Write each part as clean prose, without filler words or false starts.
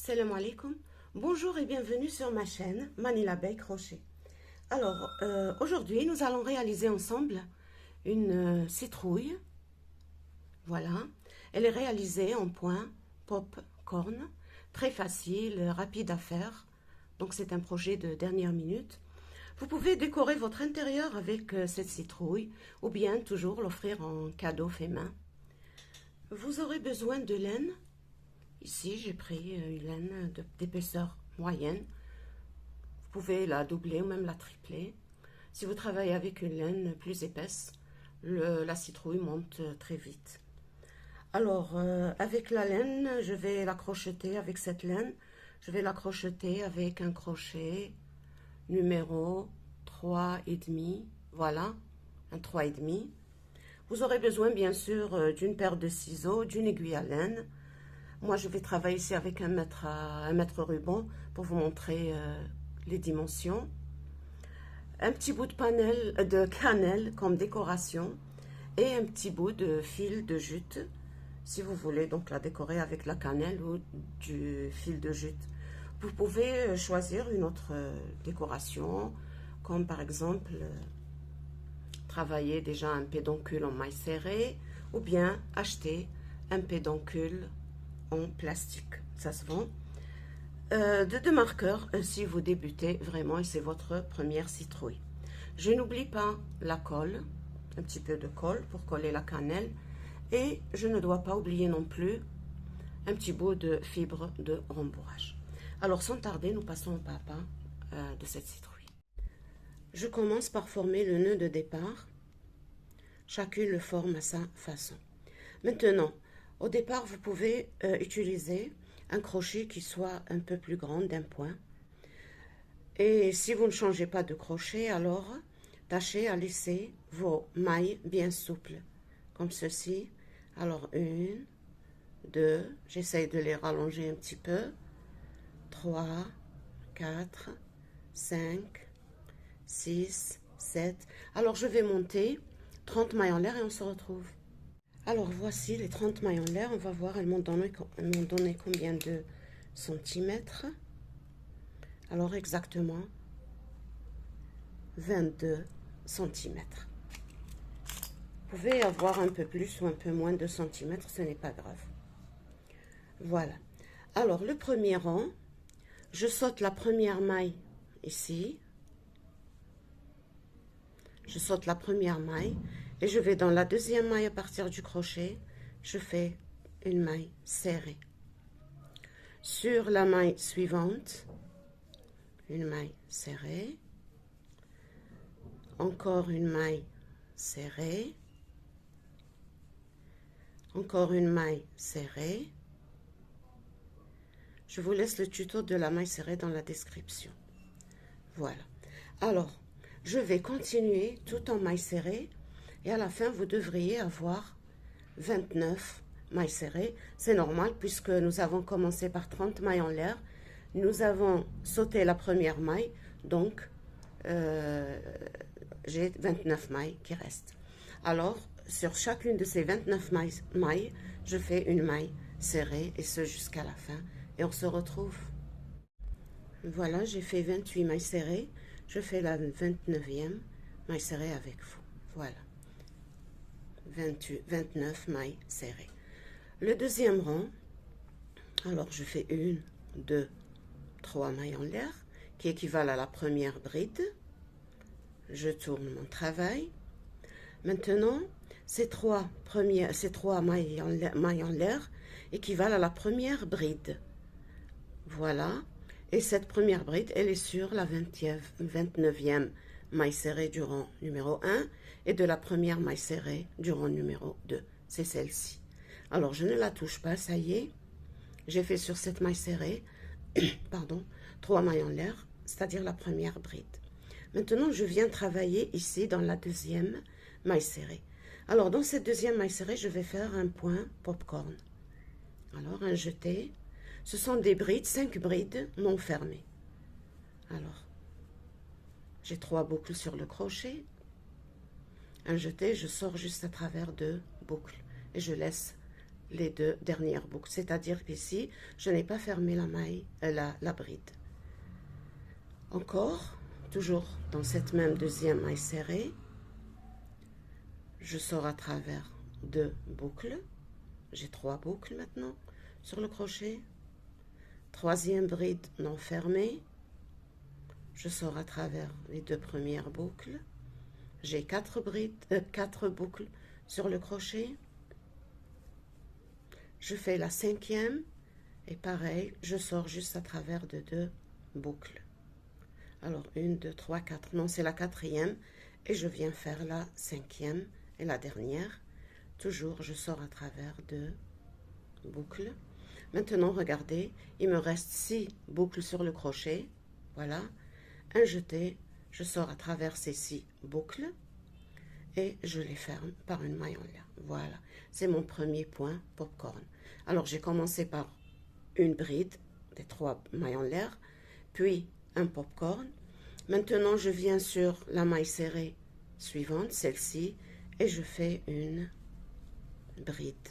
Salam alaikum. Bonjour et bienvenue sur ma chaîne Manila Bay Crochet. Alors, aujourd'hui, nous allons réaliser ensemble une citrouille. Voilà. Elle est réalisée en point popcorn. Très facile, rapide à faire. Donc, c'est un projet de dernière minute. Vous pouvez décorer votre intérieur avec cette citrouille ou bien toujours l'offrir en cadeau fait main. Vous aurez besoin de laine. Ici, j'ai pris une laine d'épaisseur moyenne. Vous pouvez la doubler ou même la tripler. Si vous travaillez avec une laine plus épaisse, la citrouille monte très vite. Alors, avec la laine, je vais la crocheter avec cette laine. Je vais la crocheter avec un crochet numéro 3,5. Voilà, un 3,5. Vous aurez besoin, bien sûr, d'une paire de ciseaux, d'une aiguille à laine. Moi, je vais travailler ici avec un mètre ruban pour vous montrer les dimensions. Un petit bout de cannelle comme décoration et un petit bout de fil de jute, si vous voulez donc la décorer avec la cannelle ou du fil de jute. Vous pouvez choisir une autre décoration, comme par exemple travailler déjà un pédoncule en maille serrée ou bien acheter un pédoncule en plastique, ça se vend. De deux marqueurs si vous débutez vraiment et c'est votre première citrouille. Je n'oublie pas la colle, un petit peu de colle pour coller la cannelle, et je ne dois pas oublier non plus un petit bout de fibre de rembourrage. Alors sans tarder, nous passons au pas à pas de cette citrouille. Je commence par former le nœud de départ. Chacune le forme à sa façon. Maintenant, au départ, vous pouvez utiliser un crochet qui soit un peu plus grand d'un point. Et si vous ne changez pas de crochet, alors tâchez à laisser vos mailles bien souples, comme ceci. Alors, 1, 2, j'essaye de les rallonger un petit peu. 3, 4, 5, 6, 7. Alors, je vais monter 30 mailles en l'air et on se retrouve. Alors voici les 30 mailles en l'air, on va voir, elles m'ont donné combien de centimètres. Alors exactement 22 centimètres. Vous pouvez avoir un peu plus ou un peu moins de centimètres, ce n'est pas grave. Voilà. Alors le premier rang, je saute la première maille ici. Je saute la première maille. Et je vais dans la deuxième maille à partir du crochet, je fais une maille serrée. Sur la maille suivante, une maille serrée. Encore une maille serrée. Encore une maille serrée. Je vous laisse le tuto de la maille serrée dans la description. Voilà. Alors, je vais continuer tout en maille serrée. Et à la fin, vous devriez avoir 29 mailles serrées. C'est normal puisque nous avons commencé par 30 mailles en l'air. Nous avons sauté la première maille. Donc, j'ai 29 mailles qui restent. Alors, sur chacune de ces 29 mailles, je fais une maille serrée et ce jusqu'à la fin. Et on se retrouve. Voilà, j'ai fait 28 mailles serrées. Je fais la 29e maille serrée avec vous. Voilà. 29 mailles serrées. Le deuxième rang, alors je fais 1, 2, 3 mailles en l'air qui équivalent à la première bride. Je tourne mon travail. Maintenant, ces trois mailles en l'air équivalent à la première bride. Voilà. Et cette première bride, elle est sur la 29e maille serrée du rang numéro 1 et de la première maille serrée du rang numéro 2. C'est celle-ci. Alors, je ne la touche pas, ça y est. J'ai fait sur cette maille serrée, pardon, 3 mailles en l'air, c'est-à-dire la première bride. Maintenant, je viens travailler ici dans la deuxième maille serrée. Alors, dans cette deuxième maille serrée, je vais faire un point popcorn. Alors, un jeté. Ce sont des brides, 5 brides non fermées. Alors, j'ai 3 boucles sur le crochet. Un jeté, je sors juste à travers 2 boucles et je laisse les deux dernières boucles, c'est-à-dire qu'ici, je n'ai pas fermé la maille, la bride. Encore, toujours dans cette même deuxième maille serrée, je sors à travers 2 boucles. J'ai 3 boucles maintenant sur le crochet. Troisième bride non fermée. Je sors à travers les 2 premières boucles. J'ai 4 boucles sur le crochet. Je fais la 5e et pareil, je sors juste à travers de 2 boucles. Alors 1, 2, 3, 4, non c'est la 4e et je viens faire la 5e et la dernière. Toujours je sors à travers 2 boucles. Maintenant regardez, il me reste 6 boucles sur le crochet. Voilà, un jeté, je sors à travers ces 6 boucles et je les ferme par une maille en l'air. Voilà, c'est mon premier point popcorn. Alors j'ai commencé par une bride des 3 mailles en l'air, puis un popcorn. Maintenant je viens sur la maille serrée suivante, celle-ci, et je fais une bride.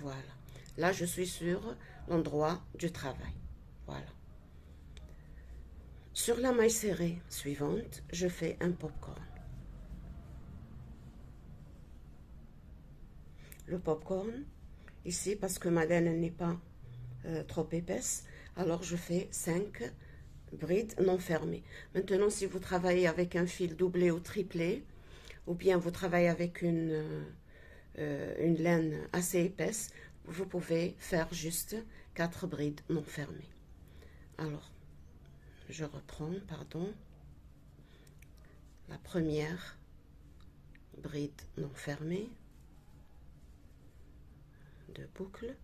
Voilà, là je suis sur l'endroit du travail. Voilà. Sur la maille serrée suivante, je fais un popcorn. Le popcorn, ici, parce que ma laine n'est pas trop épaisse, alors je fais 5 brides non fermées. Maintenant, si vous travaillez avec un fil doublé ou triplé, ou bien vous travaillez avec une laine assez épaisse, vous pouvez faire juste 4 brides non fermées. Alors, je reprends, pardon, la première bride non fermée, 2 boucles.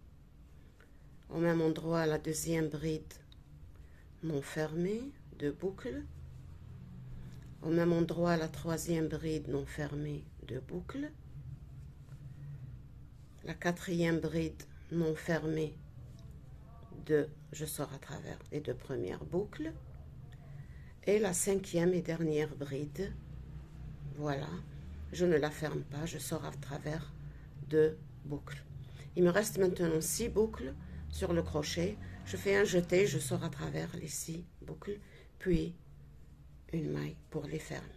Au même endroit, la deuxième bride non fermée, 2 boucles. Au même endroit, la troisième bride non fermée, 2 boucles. La quatrième bride non fermée, je sors à travers les 2 premières boucles. Et la 5e et dernière bride, voilà, je ne la ferme pas, je sors à travers 2 boucles. Il me reste maintenant 6 boucles sur le crochet. Je fais un jeté, je sors à travers les 6 boucles, puis une maille pour les fermer.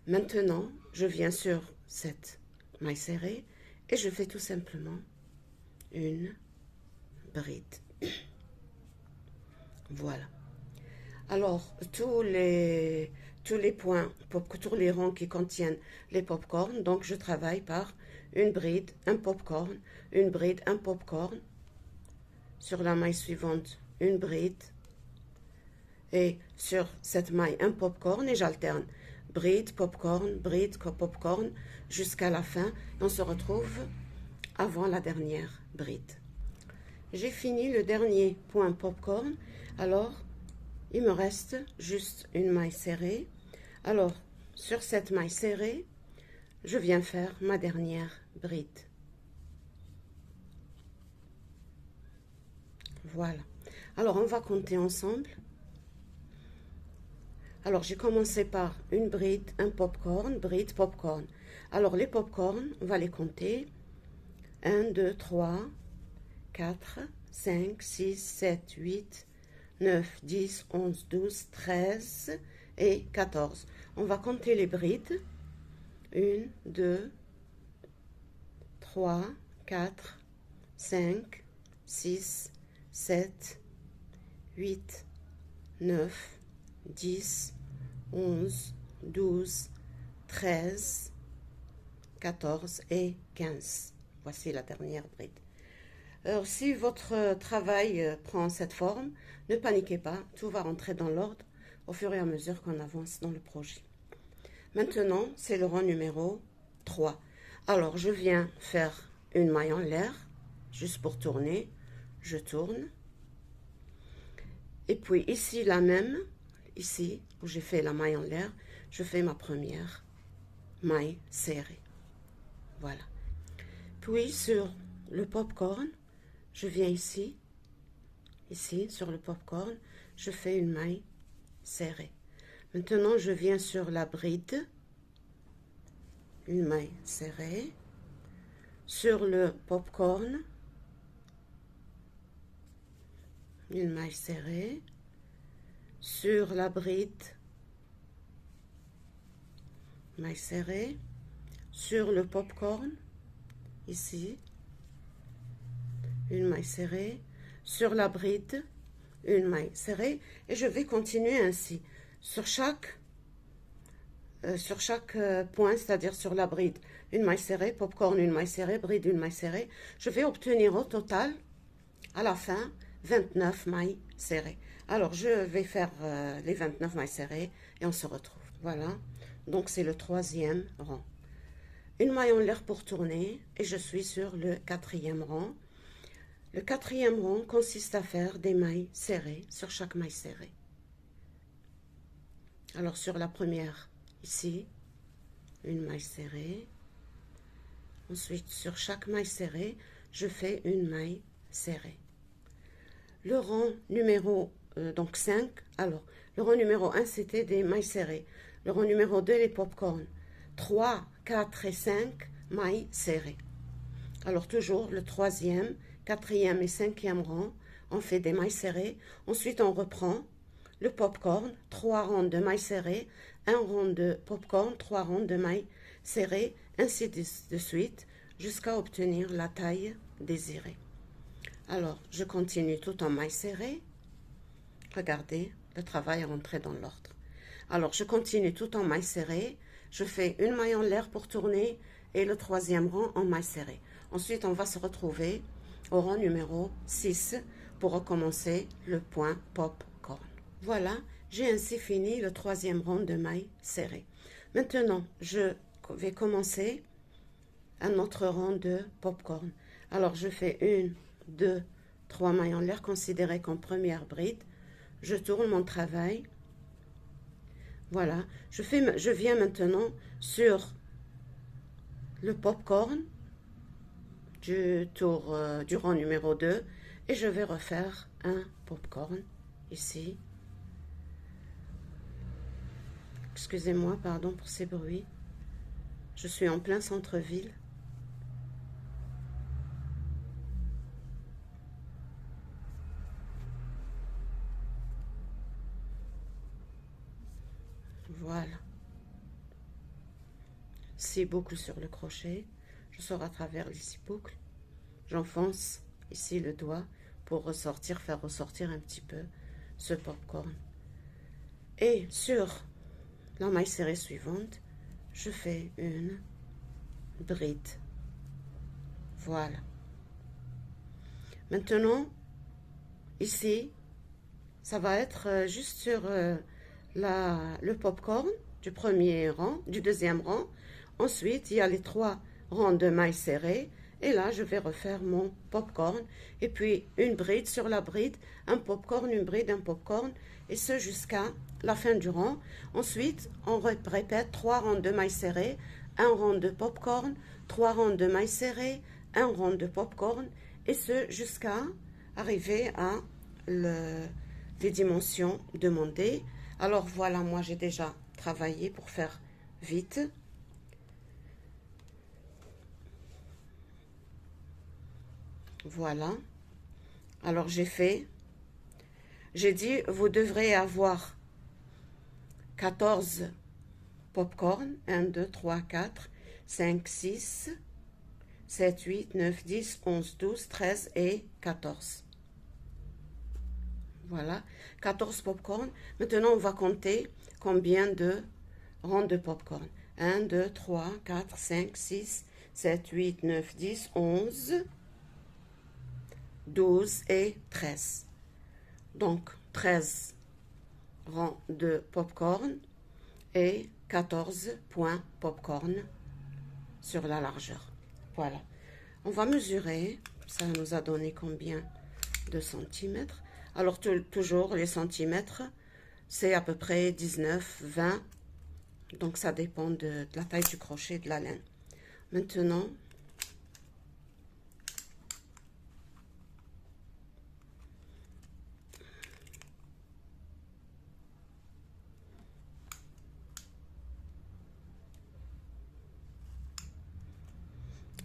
Maintenant, je viens sur cette maille serrée et je fais tout simplement une bride. Voilà. Alors, tous les points, tous les rangs qui contiennent les pop-corn, donc je travaille par une bride, un pop-corn, une bride, un pop-corn. Sur la maille suivante, une bride. Et sur cette maille, un pop-corn et j'alterne bride, pop-corn, jusqu'à la fin. Et on se retrouve avant la dernière bride. J'ai fini le dernier point pop-corn. Alors, il me reste juste une maille serrée. Alors, sur cette maille serrée, je viens faire ma dernière bride. Voilà. Alors, on va compter ensemble. Alors, j'ai commencé par une bride, un popcorn, bride, popcorn. Alors, les popcorn, on va les compter. 1, 2, 3, 4, 5, 6, 7, 8, 9, 10, 11, 12, 13 et 14. On va compter les brides. 1, 2, 3, 4, 5, 6, 7, 8, 9, 10, 11, 12, 13, 14 et 15. Voici la dernière bride. Alors, si votre travail prend cette forme, ne paniquez pas, tout va rentrer dans l'ordre au fur et à mesure qu'on avance dans le projet. Maintenant, c'est le rang numéro 3. Alors, je viens faire une maille en l'air, juste pour tourner. Je tourne. Et puis ici, la même, ici, où j'ai fait la maille en l'air, je fais ma première maille serrée. Voilà. Puis, sur le popcorn, je viens ici, sur le popcorn, je fais une maille serrée. Maintenant, je viens sur la bride, une maille serrée, sur le popcorn, une maille serrée, sur la bride, maille serrée, sur le popcorn, ici, une maille serrée, sur la bride, une maille serrée, et je vais continuer ainsi sur chaque point, c'est-à-dire sur la bride, une maille serrée, popcorn, une maille serrée, bride, une maille serrée. Je vais obtenir au total, à la fin, 29 mailles serrées. Alors, je vais faire les 29 mailles serrées et on se retrouve. Voilà, donc c'est le troisième rang. Une maille en l'air pour tourner et je suis sur le quatrième rang. Le quatrième rang consiste à faire des mailles serrées sur chaque maille serrée. Alors, sur la première, ici, une maille serrée. Ensuite, sur chaque maille serrée, je fais une maille serrée. Le rang numéro donc 5, alors, le rang numéro 1, c'était des mailles serrées. Le rang numéro 2, les pop-corn. 3, 4 et 5, mailles serrées. Alors, toujours le troisième, quatrième et cinquième rang, on fait des mailles serrées. Ensuite, on reprend le popcorn, 3 rangs de mailles serrées, un rang de popcorn, 3 rangs de mailles serrées, ainsi de suite, jusqu'à obtenir la taille désirée. Alors, je continue tout en mailles serrées. Regardez, le travail est rentré dans l'ordre. Alors, je continue tout en mailles serrées. Je fais une maille en l'air pour tourner et le troisième rang en mailles serrées. Ensuite, on va se retrouver au rang numéro 6 pour recommencer le point popcorn. Voilà, j'ai ainsi fini le troisième rang de mailles serrées. Maintenant, je vais commencer un autre rang de popcorn. Alors, je fais 1, 2, 3 mailles en l'air considérées comme première bride. Je tourne mon travail. Voilà, je viens maintenant sur le popcorn du tour du rang numéro 2 et je vais refaire un popcorn ici. Excusez-moi, pardon pour ces bruits. Je suis en plein centre-ville. Voilà. 6 boucles sur le crochet. Je sors à travers les 6 boucles. J'enfonce ici le doigt pour faire ressortir un petit peu ce popcorn. Et sur la maille serrée suivante, je fais une bride. Voilà. Maintenant, ici, ça va être juste sur le popcorn du premier rang, du deuxième rang. Ensuite, il y a les 3 rangs de mailles serrées. Et là, je vais refaire mon popcorn. Et puis, une bride sur la bride, un popcorn, une bride, un popcorn. Et ce jusqu'à la fin du rang. Ensuite, on répète 3 rangs de mailles serrées, un rang de popcorn, 3 rangs de mailles serrées, un rang de popcorn. Et ce jusqu'à arriver à les dimensions demandées. Alors voilà, moi j'ai déjà travaillé pour faire vite. Voilà. Alors j'ai dit, vous devrez avoir 14 popcorn. 1, 2, 3, 4, 5, 6, 7, 8, 9, 10, 11, 12, 13 et 14. Voilà, 14 popcorn. Maintenant, on va compter combien de rangs de popcorn. 1, 2, 3, 4, 5, 6, 7, 8, 9, 10, 11, 12 et 13. Donc, 13 rangs de popcorn et 14 points popcorn sur la largeur. Voilà. On va mesurer. Ça nous a donné combien de centimètres? Alors, toujours, les centimètres, c'est à peu près 19, 20. Donc, ça dépend de la taille du crochet et de la laine. Maintenant,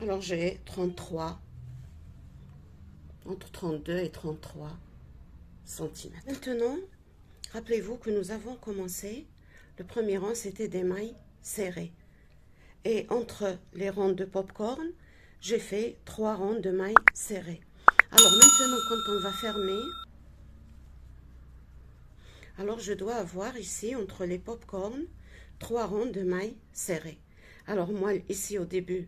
Alors j'ai 33, entre 32 et 33 centimètres. Maintenant, rappelez-vous que nous avons commencé, le premier rang c'était des mailles serrées. Et entre les rangs de popcorn, j'ai fait 3 rangs de mailles serrées. Alors maintenant, quand on va fermer, alors je dois avoir ici, entre les popcorn, 3 rangs de mailles serrées. Alors moi, ici au début,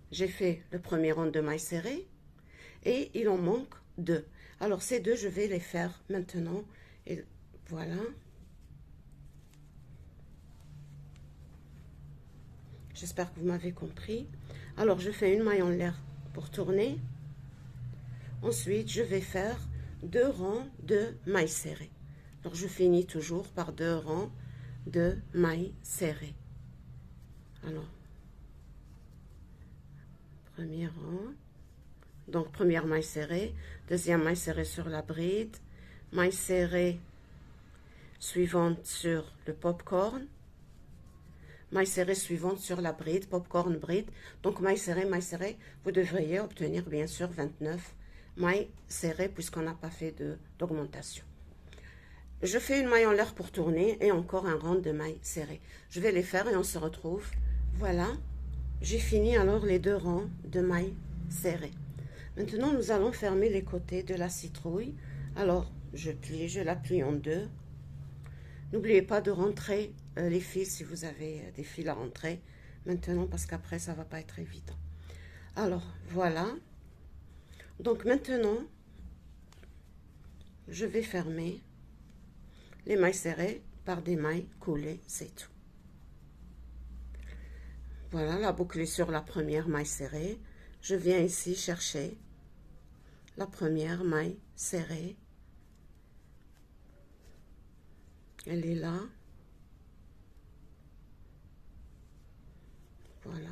j'ai fait le premier rang de mailles serrées et il en manque 2. Alors ces 2, je vais les faire maintenant. Et voilà. J'espère que vous m'avez compris. Alors je fais une maille en l'air pour tourner. Ensuite, je vais faire 2 rangs de mailles serrées. Alors je finis toujours par 2 rangs de mailles serrées. Alors, premier rang. Donc, première maille serrée, deuxième maille serrée sur la bride, maille serrée suivante sur le popcorn, maille serrée suivante sur la bride, popcorn, bride. Donc, maille serrée, vous devriez obtenir bien sûr 29 mailles serrées puisqu'on n'a pas fait d'augmentation. Je fais une maille en l'air pour tourner et encore un rang de mailles serrées. Je vais les faire et on se retrouve. Voilà, j'ai fini alors les 2 rangs de mailles serrées. Maintenant, nous allons fermer les côtés de la citrouille. Alors, je la plie en 2. N'oubliez pas de rentrer les fils si vous avez des fils à rentrer maintenant parce qu'après, ça ne va pas être évident. Alors, voilà. Donc, maintenant, je vais fermer les mailles serrées par des mailles coulées, c'est tout. Voilà, la boucle est sur la première maille serrée. Je viens ici chercher la première maille serrée. Elle est là. Voilà.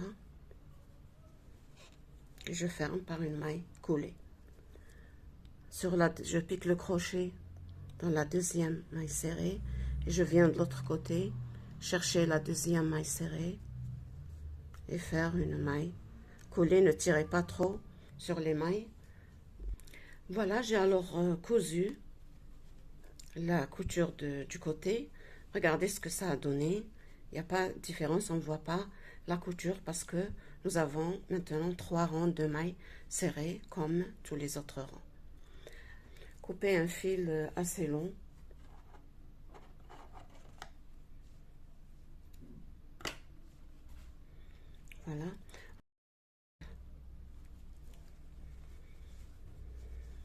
Et je ferme par une maille coulée. Je pique le crochet dans la deuxième maille serrée et je viens de l'autre côté chercher la deuxième maille serrée et faire une maille coulée. Ne tirez pas trop sur les mailles. Voilà, j'ai alors cousu la couture du côté. Regardez ce que ça a donné. Il n'y a pas de différence, on ne voit pas la couture parce que nous avons maintenant 3 rangs de mailles serrées comme tous les autres rangs. Coupez un fil assez long. Voilà.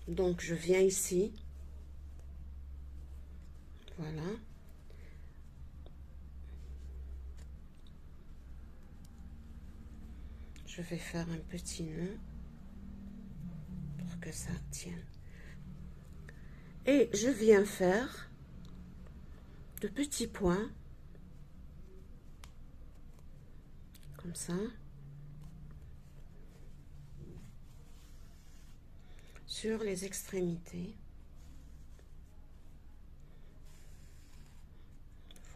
Donc je viens ici. Voilà. Je vais faire un petit nœud pour que ça tienne. Et je viens faire de petits points comme ça sur les extrémités.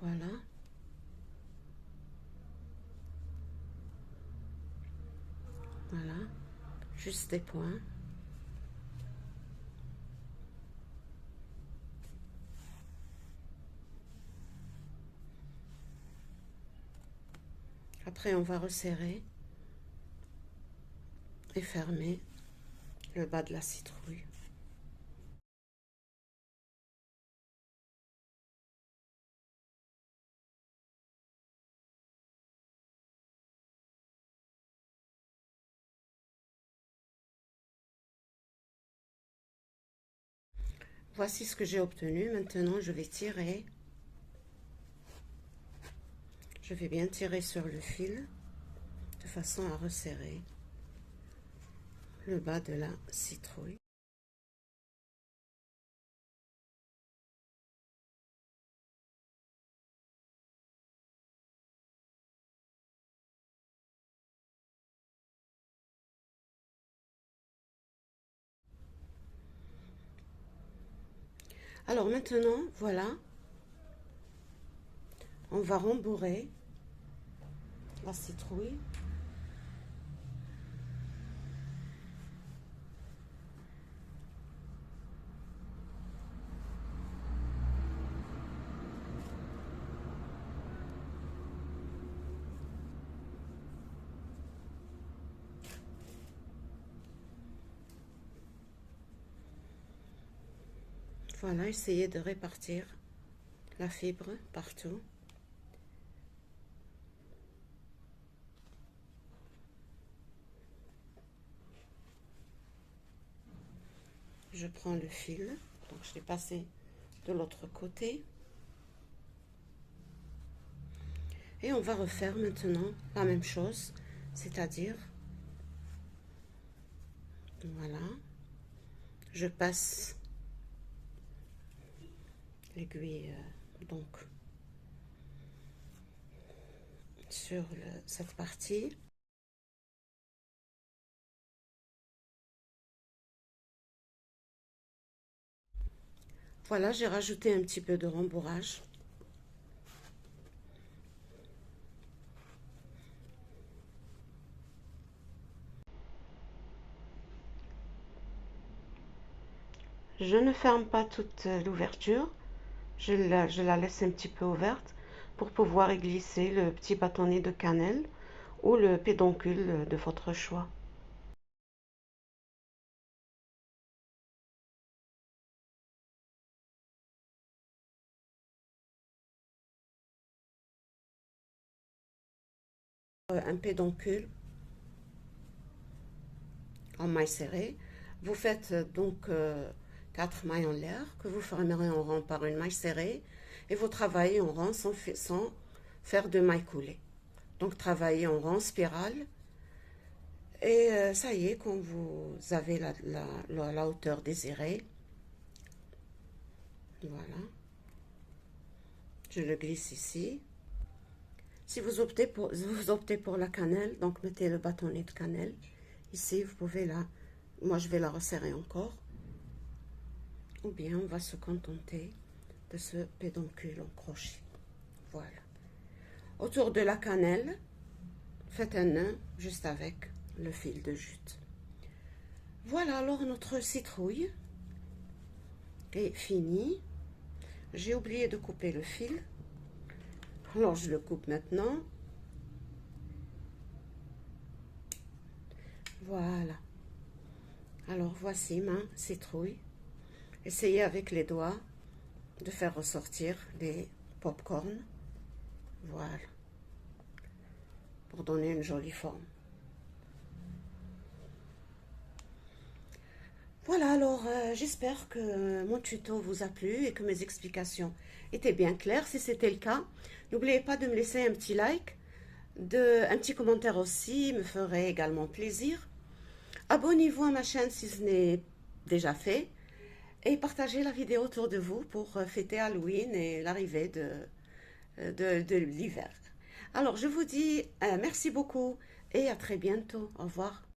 Voilà. Voilà. Juste des points. Après, on va resserrer et fermer le bas de la citrouille. Voici ce que j'ai obtenu. Maintenant, je vais tirer. Je vais bien tirer sur le fil de façon à resserrer le bas de la citrouille. Alors maintenant, voilà, on va rembourrer la citrouille. Voilà, essayez de répartir la fibre partout. Je prends le fil, donc je l'ai passé de l'autre côté. Et on va refaire maintenant la même chose, c'est-à-dire, voilà, je passe l'aiguille donc sur cette partie. Voilà, j'ai rajouté un petit peu de rembourrage. Je ne ferme pas toute l'ouverture, je la laisse un petit peu ouverte pour pouvoir y glisser le petit bâtonnet de cannelle ou le pédoncule de votre choix. Un pédoncule en maille serrée. Vous faites donc 4 mailles en l'air que vous fermerez en rond par une maille serrée et vous travaillez en rond sans faire de mailles coulées. Donc travaillez en rond spirale et ça y est, quand vous avez la hauteur désirée, voilà, je le glisse ici. Si vous optez pour la cannelle, donc mettez le bâtonnet de cannelle. Ici, vous pouvez moi je vais la resserrer encore. Ou bien on va se contenter de ce pédoncule en crochet. Voilà. Autour de la cannelle, faites un nœud juste avec le fil de jute. Voilà, alors notre citrouille est finie. J'ai oublié de couper le fil. Alors je le coupe maintenant. Voilà. Alors voici ma citrouille. Essayez avec les doigts de faire ressortir les pop-corn. Voilà. Pour donner une jolie forme. Voilà, alors j'espère que mon tuto vous a plu et que mes explications étaient bien claires. Si c'était le cas, n'oubliez pas de me laisser un petit like, un petit commentaire aussi, me ferait également plaisir. Abonnez-vous à ma chaîne si ce n'est déjà fait et partagez la vidéo autour de vous pour fêter Halloween et l'arrivée de l'hiver. Alors je vous dis merci beaucoup et à très bientôt. Au revoir.